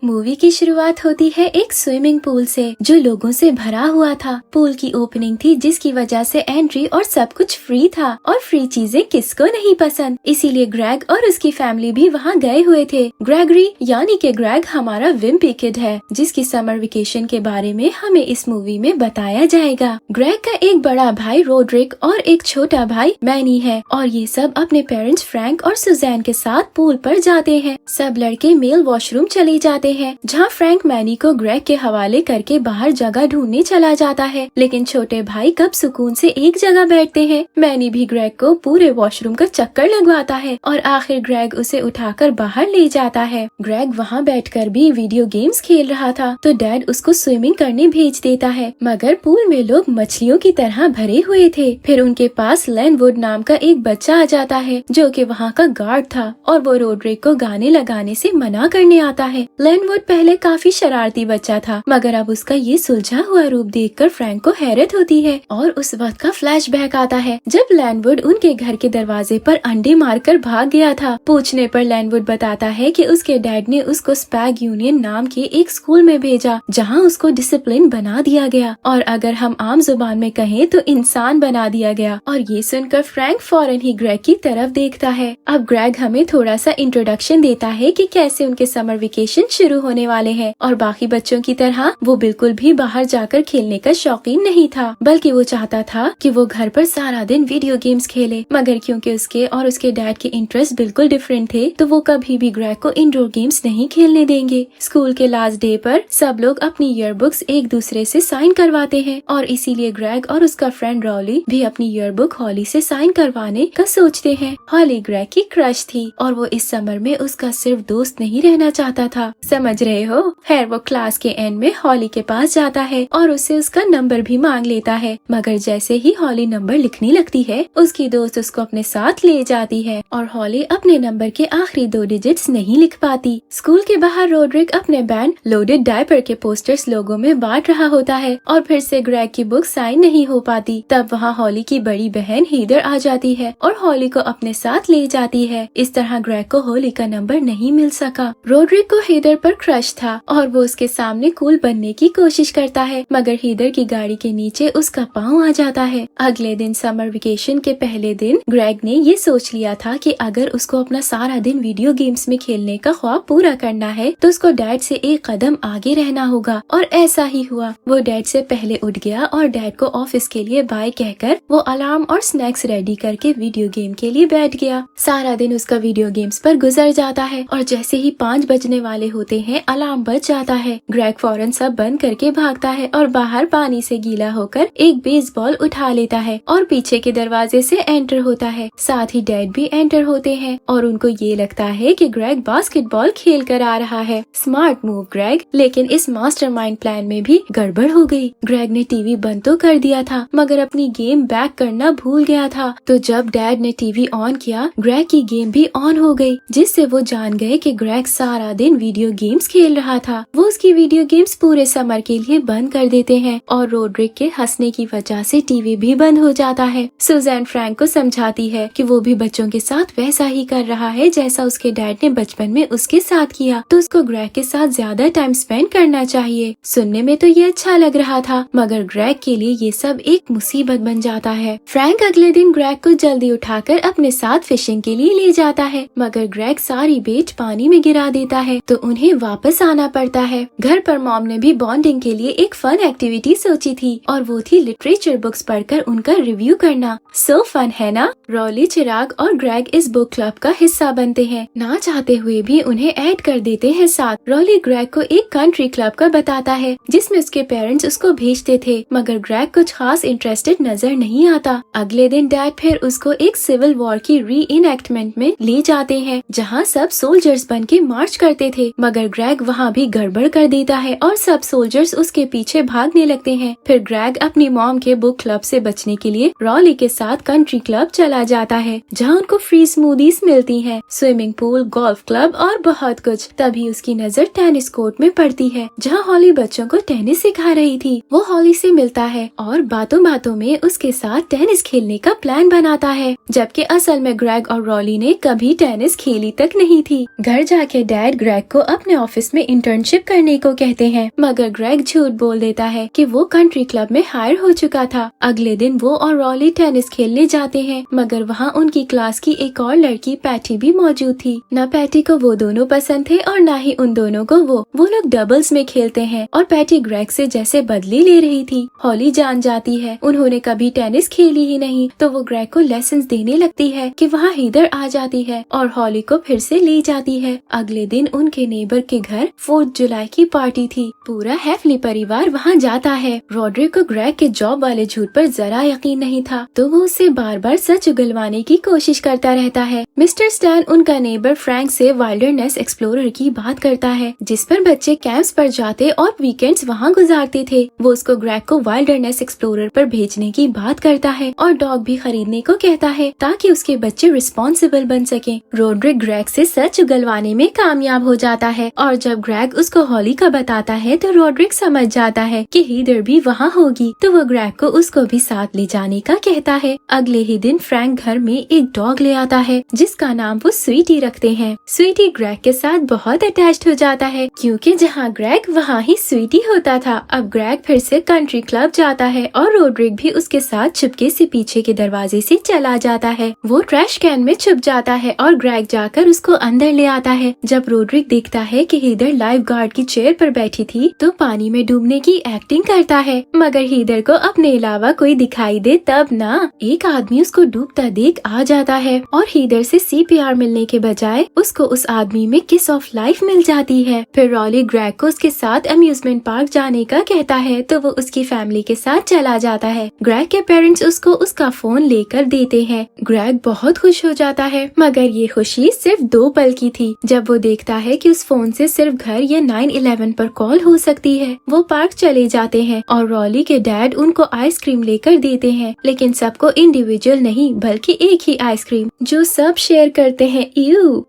Movie की शुरुआत होती है एक स्विमिंग पूल से जो लोगों से भरा हुआ था। पूल की ओपनिंग थी जिसकी वजह से एंट्री और सब कुछ फ्री था और फ्री चीजें किसको नहीं पसंद, इसीलिए ग्रेग और उसकी फैमिली भी वहाँ गए हुए थे। ग्रेगरी यानी कि ग्रेग हमारा विम्पी किड है जिसकी समर वेकेशन के बारे में हमें इस मूवी में बताया जाएगा। ग्रेग का एक बड़ा भाई रोड्रिक और एक छोटा भाई मैनी है और ये सब अपने पेरेंट्स फ्रैंक और सुजैन के साथ पूल पर जाते हैं। सब लड़के मेल वॉशरूम चले जाते हैं जहाँ फ्रैंक मैनी को ग्रेग के हवाले करके बाहर जगह ढूंढने चला जाता है, लेकिन छोटे भाई कब सुकून से एक जगह बैठते हैं। मैनी भी ग्रेग को पूरे वॉशरूम का चक्कर लगवाता है और आखिर ग्रेग उसे उठाकर बाहर ले जाता है। ग्रेग वहाँ बैठकर भी वीडियो गेम्स खेल रहा था तो डैड उसको स्विमिंग करने भेज देता है, मगर पूल में लोग मछलियों की तरह भरे हुए थे। फिर उनके पास लेनवुड नाम का एक बच्चा आ जाता है जो कि वहाँ का गार्ड था और वो रोड्रिक को गाने लगाने से मना करने आता है। लेनवुड पहले काफी शरारती बच्चा था, मगर अब उसका ये सुलझा हुआ रूप देखकर फ्रैंक को हैरत होती है और उस वक्त का फ्लैशबैक आता है जब लेनवुड उनके घर के दरवाजे पर अंडे मारकर भाग गया था। पूछने पर लेनवुड बताता है कि उसके डैड ने उसको स्पैग यूनियन नाम के एक स्कूल में भेजा जहां उसको डिसिप्लिन बना दिया गया और अगर हम आम जुबान में कहें तो इंसान बना दिया गया। और ये सुनकर फ्रैंक फौरन ही ग्रेग की तरफ देखता है। अब ग्रेग हमें थोड़ा सा इंट्रोडक्शन देता है कि कैसे उनके समर वेकेशन शुरू होने वाले हैं और बाकी बच्चों की तरह वो बिल्कुल भी बाहर जाकर खेलने का शौकीन नहीं था, बल्कि वो चाहता था कि वो घर पर सारा दिन वीडियो गेम्स खेले। मगर क्योंकि उसके और उसके डैड के इंटरेस्ट बिल्कुल डिफरेंट थे तो वो कभी भी ग्रेग को इंडोर गेम्स नहीं खेलने देंगे। स्कूल के लास्ट डे पर सब लोग अपनी ईयरबुक्स एक दूसरे से साइन करवाते हैं और इसीलिए ग्रेग और उसका फ्रेंड रॉली भी अपनी ईयरबुक हॉली से साइन करवाने का सोचते हैं। हॉली ग्रेग की क्रश थी और वो इस समर में उसका सिर्फ दोस्त नहीं रहना चाहता था, समझ रहे हो। खैर वो क्लास के एंड में हॉली के पास जाता है और उससे उसका नंबर भी मांग लेता है, मगर जैसे ही हॉली नंबर लिखने लगती है उसकी दोस्त उसको अपने साथ ले जाती है और हॉली अपने नंबर के आखिरी 2 डिजिट्स नहीं लिख पाती। स्कूल के बाहर रोड्रिक अपने बैंड लोडेड डायपर के पोस्टर्स लोगों में बांट रहा होता है और फिर से ग्रेग की बुक साइन नहीं हो पाती। तब वहाँ हॉली की बड़ी बहन हीदर आ जाती है और हॉली को अपने साथ ले जाती है। इस तरह ग्रेग को हॉली का नंबर नहीं मिल सका। रोड्रिक को हीदर पर क्रश था और वो उसके सामने कूल बनने की कोशिश करता है, मगर हीदर की गाड़ी के नीचे उसका पाँव आ जाता है। अगले दिन समर वेकेशन के पहले दिन ग्रेग ने ये सोच लिया था कि अगर उसको अपना सारा दिन वीडियो गेम्स में खेलने का ख्वाब पूरा करना है तो उसको डैड से एक कदम आगे रहना होगा और ऐसा ही हुआ। वो डैड से पहले उठ गया और डैड को ऑफिस के लिए बाय कहकर वो अलार्म और स्नैक्स रेडी करके वीडियो गेम के लिए बैठ गया। सारा दिन उसका वीडियो गेम्स पर गुजर जाता है और जैसे ही 5 बजने वाले होते हैं अलार्म बज जाता है। ग्रेग फौरन सब बंद करके भागता है और बाहर पानी से गीला होकर एक बेसबॉल उठा लेता है और पीछे के दरवाजे से एंटर होता है। साथ ही डैड भी एंटर होते हैं और उनको ये लगता है कि ग्रेग बास्केटबॉल खेल कर आ रहा है। स्मार्ट मूव ग्रेग, लेकिन इस मास्टरमाइंड प्लान में भी गड़बड़ हो गई। ग्रेग ने टीवी बंद तो कर दिया था मगर अपनी गेम बैक करना भूल गया था, तो जब डैड ने टीवी ऑन किया ग्रेग की गेम भी ऑन हो गई, जिससे वो जान गए कि ग्रेग सारा दिन वीडियो गेम्स खेल रहा था। वो उसकी वीडियो गेम्स पूरे समर के लिए बंद कर देते हैं और रोड्रिक के हंसने की वजह से टीवी भी बंद हो जाता है। सुजैन फ्रैंक को समझाती है कि वो भी बच्चों के साथ वैसा ही कर रहा है जैसा उसके डैड ने बचपन में उसके साथ किया, तो उसको ग्रेग के साथ ज्यादा टाइम स्पेंड करना चाहिए। सुनने में तो ये अच्छा लग रहा था, मगर ग्रेग के लिए ये सब एक मुसीबत बन जाता है। फ्रैंक अगले दिन ग्रेग को जल्दी उठाकर अपने साथ फिशिंग के लिए ले जाता है, मगर ग्रेग सारी बेट पानी में गिरा देता है तो उन्हें वापस आना पड़ता है। घर पर मॉम ने भी बॉन्डिंग के लिए एक फन एक्टिविटी सोची थी और वो थी लिटरेचर बुक्स पढ़कर उनका रिव्यू करना। सो फन है ना। रॉली, चिराग और ग्रेग इस बुक क्लब का हिस्सा बनते हैं, ना चाहते हुए भी उन्हें ऐड कर देते हैं साथ। रॉली ग्रेग को एक कंट्री क्लब का बताता है जिसमें उसके पेरेंट्स उसको भेजते थे, मगर ग्रेग कुछ खास इंटरेस्टेड नजर नहीं आता। अगले दिन डैड फिर उसको एक सिविल वॉर की री इनएक्टमेंट में ले जाते हैं जहाँ सब सोल्जर्स बन के मार्च करते थे, मगर ग्रेग वहाँ भी गड़बड़ कर देता है और सब सोल्जर्स उसके पीछे भागने लगते हैं। फिर ग्रेग अपनी मॉम के बुक क्लब से बचने के लिए रॉली के साथ कंट्री क्लब चला जाता है जहाँ उनको फ्री स्मूदीज मिलती हैं, स्विमिंग पूल, गोल्फ क्लब और बहुत कुछ। तभी उसकी नजर टेनिस कोर्ट में पड़ती है जहाँ हॉली बच्चों को टेनिस सिखा रही थी। वो हॉली से मिलता है और बातों बातों में उसके साथ टेनिस खेलने का प्लान बनाता है, जबकि असल में ग्रेग और रॉली ने कभी टेनिस खेली तक नहीं थी। घर जाके डैड ग्रेग को अपने अपने ऑफिस में इंटर्नशिप करने को कहते हैं, मगर ग्रेग झूठ बोल देता है कि वो कंट्री क्लब में हायर हो चुका था। अगले दिन वो और रॉली टेनिस खेलने जाते हैं, मगर वहाँ उनकी क्लास की एक और लड़की पैटी भी मौजूद थी। न पैटी को वो दोनों पसंद थे और न ही उन दोनों को वो लोग डबल्स में खेलते हैं और पैटी ग्रेग से जैसे बदले ले रही थी। हॉली जान जाती है उन्होंने कभी टेनिस खेली ही नहीं, तो वो ग्रेग को लेसन्स देने लगती है कि वहाँ हीदर आ जाती है और हॉली को फिर से ले जाती है। अगले दिन उनके नेबर के घर 4 जुलाई की पार्टी थी। पूरा हैफली परिवार वहाँ जाता है। रॉड्रिक को ग्रेग के जॉब वाले झूठ पर जरा यकीन नहीं था, तो वो उसे बार बार सच उगलवाने की कोशिश करता रहता है। मिस्टर स्टैन उनका नेबर फ्रैंक से वाइल्डरनेस एक्सप्लोरर की बात करता है, जिस पर बच्चे कैंप्स पर जाते और वीकेंड्स वहाँ गुजारते थे। वो उसको ग्रेग को वाइल्डरनेस एक्सप्लोरर पर भेजने की बात करता है और डॉग भी खरीदने को कहता है ताकि उसके बच्चे रिस्पॉन्सिबल बन सके। रॉड्रिक ग्रेग से सच उगलवाने में कामयाब हो जाता है और जब ग्रेग उसको हॉली का बताता है तो रॉड्रिक समझ जाता है कि हीदर भी वहाँ होगी, तो वो ग्रेग को उसको भी साथ ले जाने का कहता है। अगले ही दिन फ्रैंक घर में एक डॉग ले आता है जिसका नाम वो स्वीटी रखते हैं। स्वीटी ग्रेग के साथ बहुत अटैच्ड हो जाता है क्योंकि जहाँ ग्रेग वहाँ ही स्वीटी होता था। अब ग्रेग फिर से कंट्री क्लब जाता है और रॉड्रिक भी उसके साथ चुपके से पीछे के दरवाजे से चला जाता है। वो ट्रैश कैन में छुप जाता है और ग्रेग जाकर उसको अंदर ले आता है। जब रॉड्रिक देखता है कि हीदर लाइफ गार्ड की चेयर पर बैठी थी तो पानी में डूबने की एक्टिंग करता है, मगर हीदर को अपने अलावा कोई दिखाई दे तब ना एक आदमी उसको डूबता देख आ जाता है और हीदर से CPR मिलने के बजाय उसको उस आदमी में किस ऑफ लाइफ मिल जाती है। फिर रॉली ग्रेग को उसके साथ अम्यूजमेंट पार्क जाने का कहता है तो वो उसकी फैमिली के साथ चला जाता है। ग्रेग के पेरेंट्स उसको उसका फोन लेकर देते हैं। ग्रेग बहुत खुश हो जाता है, मगर ये खुशी सिर्फ 2 पल की थी। जब वो देखता है कि उस फोन से सिर्फ घर या 911 पर कॉल हो सकती है। वो पार्क चले जाते हैं और रॉली के डैड उनको आइसक्रीम लेकर देते हैं, लेकिन सबको इंडिविजुअल नहीं बल्कि एक ही आइसक्रीम जो सब शेयर करते हैं।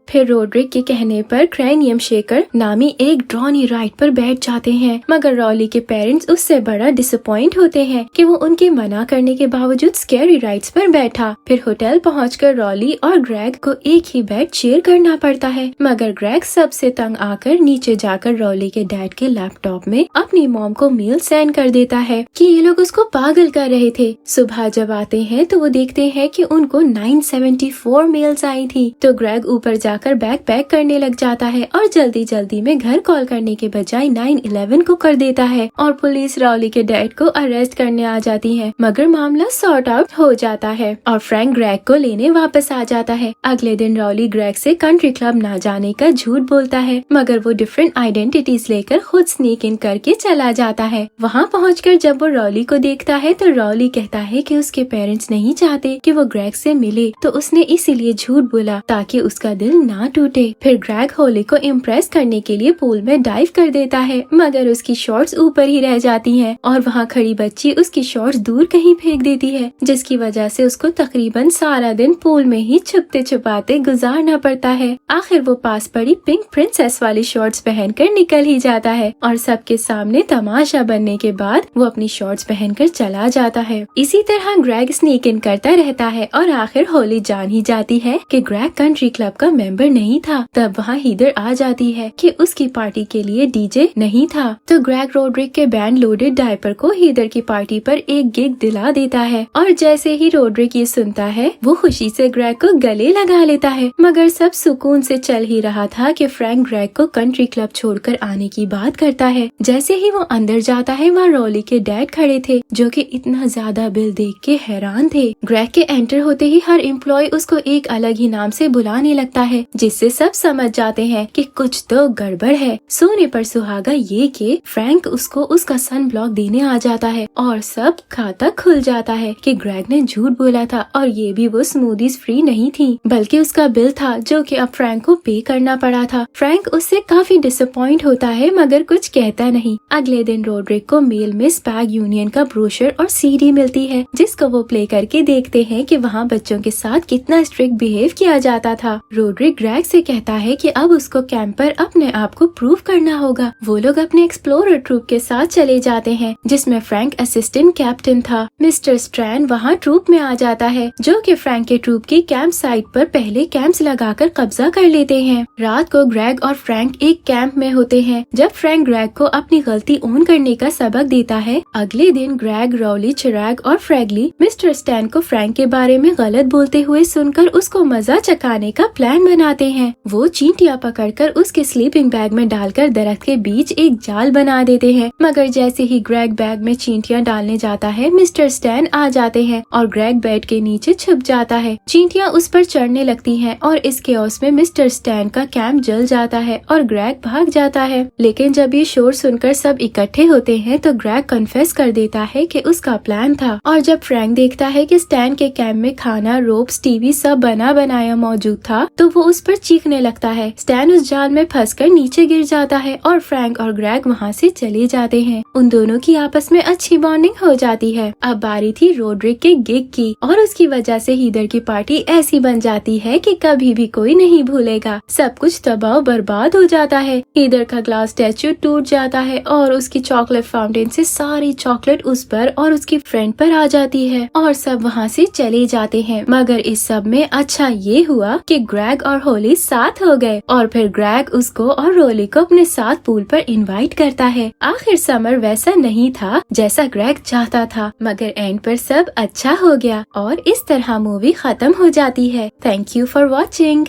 फिर रॉड्रिक के कहने पर क्रैनियम शेकर नामी एक ड्रॉनी राइड पर बैठ जाते हैं, मगर रॉली के पेरेंट्स उससे बड़ा डिसअपॉइंट होते हैं कि वो उनके मना करने के बावजूद स्कैरी राइड्स पर बैठा। फिर होटल पहुंचकर रॉली और ग्रेग को एक ही बेड शेयर करना पड़ता है, मगर ग्रेग सबसे तंग आकर नीचे जाकर रॉली के डैड के लैपटॉप में अपनी मॉम को मेल सेंड कर देता है कि ये लोग उसको पागल कर रहे थे। सुबह जब आते हैं तो वो देखते हैं कि उनको 974 मेल्स आई थी। तो ग्रेग ऊपर जाकर बैग पैक करने लग जाता है और जल्दी जल्दी में घर कॉल करने के बजाय 911 को कर देता है और पुलिस रॉली के डैड को अरेस्ट करने आ जाती है, मगर मामला सॉर्ट आउट हो जाता है और फ्रैंक ग्रेग को लेने वापस आ जाता है। अगले दिन रॉली ग्रेग से कंट्री क्लब ना जाने का झूठ बोलता है, मगर वो डिफरेंट आइडेंटिटीज लेकर खुद स्नीक इन करके चला जाता है। वहाँ पहुँचकर जब वो रॉली को देखता है तो रॉली कहता है कि उसके पेरेंट्स नहीं चाहते कि वो ग्रेग से मिले, तो उसने इसीलिए झूठ बोला ताकि उसका दिल ना टूटे। फिर ग्रेग होली को इम्प्रेस करने के लिए पूल में डाइव कर देता है, मगर उसकी शॉर्ट्स ऊपर ही रह जाती हैं और वहाँ खड़ी बच्ची उसकी शॉर्ट्स दूर कहीं फेंक देती है, जिसकी वजह से उसको तकरीबन सारा दिन पूल में ही छुपते छुपाते गुजारना पड़ता है। आखिर वो पास पड़ी पिंक प्रिंसेस वाली शॉर्ट्स पहनकर निकल ही जाता है और सबके सामने तमाशा बनने के बाद वो अपनी शॉर्ट्स पहनकर चला जाता है। इसी तरह ग्रेग स्नीक इन करता रहता है और आखिर होली जान ही जाती है कि ग्रेग कंट्री क्लब का मेंबर नहीं था। तब वहाँ हीदर आ जाती है कि उसकी पार्टी के लिए डीजे नहीं था, तो ग्रेग रॉड्रिक के बैंड लोडेड डायपर को हीदर की पार्टी पर एक गिग दिला देता है और जैसे ही रॉड्रिक ये सुनता है वो खुशी से ग्रेग को गले लगा लेता है। मगर सब सुकून से चल ही रहा था कि फ्रैंक ग्रेग को कंट्री क्लब छोड़कर आने की बात करता है। जैसे ही वो अंदर जाता है वहाँ रॉली के डैड खड़े थे जो कि इतना ज्यादा बिल देख के हैरान थे। ग्रेग के एंटर होते ही हर एम्प्लॉय उसको एक अलग ही नाम से बुलाने लगता है, जिससे सब समझ जाते हैं कि कुछ तो गड़बड़ है। सोने पर सुहागा ये कि फ्रैंक उसको उसका सन ब्लॉक देने आ जाता है और सब खाता खुल जाता है कि ग्रेग ने झूठ बोला था और ये भी वो स्मूदीज फ्री नहीं थी बल्कि उसका बिल था जो कि अब फ्रैंक को पे करना पड़ा था। फ्रैंक उससे काफी डिसअपॉइंट होता है मगर कुछ कहता नहीं। अगले दिन रॉड्रिक को मेल में स्पैग यूनियन का ब्रोशर और CD मिलती है जिसको वो प्ले करके देखते हैं कि वहाँ बच्चों के साथ कितना स्ट्रिक्ट बिहेव किया जाता था। रॉड्रिक ग्रेग से कहता है कि अब उसको कैंप पर अपने आप को प्रूव करना होगा। वो लोग अपने एक्सप्लोरर ट्रूप के साथ चले जाते हैं जिसमें फ्रैंक असिस्टेंट कैप्टन था। मिस्टर स्ट्रैन वहाँ ट्रूप में आ जाता है जो कि फ्रैंक के ट्रूप की कैंप साइट पर पहले कैंप्स लगाकर कब्जा कर लेते हैं। रात को ग्रेग और फ्रैंक एक कैंप में होते हैं। जब फ्रैंक ग्रेग को अपनी गलती ओन करने का सबक देता है, अगले दिन ग्रेग, रॉली, चिराग और फ्रैगली मिस्टर स्टैन को फ्रैंक के बारे में गलत बोलते हुए सुनकर उसको मजा चखाने का प्लान बनाते हैं। वो चींटियां पकड़कर उसके स्लीपिंग बैग में डालकर दरख्त के बीच एक जाल बना देते हैं, मगर जैसे ही ग्रेग बैग में चींटियां डालने जाता है, मिस्टर स्टैन आ जाते हैं और ग्रेग बेड के नीचे छुप जाता है। चींटियां उस पर चढ़ने लगती हैं और इस केओस में मिस्टर स्टैन का कैंप जल जाता है और ग्रेग भाग जाता है। लेकिन जब ये शोर सुनकर सब इकट्ठे होते हैं तो ग्रेग कन्फेस कर देता है कि उसका प्लान था। और जब फ्रैंक देखता है कि स्टैन के कैंप में खाना, रोप्स, टीवी सब बना बनाया मौजूद था, तो वो उस पर चीखने लगता है। स्टैन उस जाल में फंसकर नीचे गिर जाता है और फ्रैंक और ग्रेग वहाँ से चले जाते हैं। उन दोनों की आपस में अच्छी बॉन्डिंग हो जाती है। अब बारी थी रोड्रिक के गिग की और उसकी वजह से हीदर की पार्टी ऐसी बन जाती है कि कभी भी कोई नहीं भूलेगा। सब कुछ तबाह बर्बाद हो जाता है। हीदर का ग्लास स्टैचू टूट जाता है और उसकी चॉकलेट फाउंटेन से सारी चॉकलेट उस पर और उसकी फ्रेंड पर आ जाती है और सब वहाँ से चले जाते हैं। मगर इस सब में अच्छा ये हुआ कि ग्रेग और होली साथ हो गए और फिर ग्रेग उसको और रोली को अपने साथ पूल पर इनवाइट करता है। आखिर समर वैसा नहीं था जैसा ग्रेग चाहता था, मगर एंड पर सब अच्छा हो गया और इस तरह मूवी खत्म हो जाती है। Thank you for watching.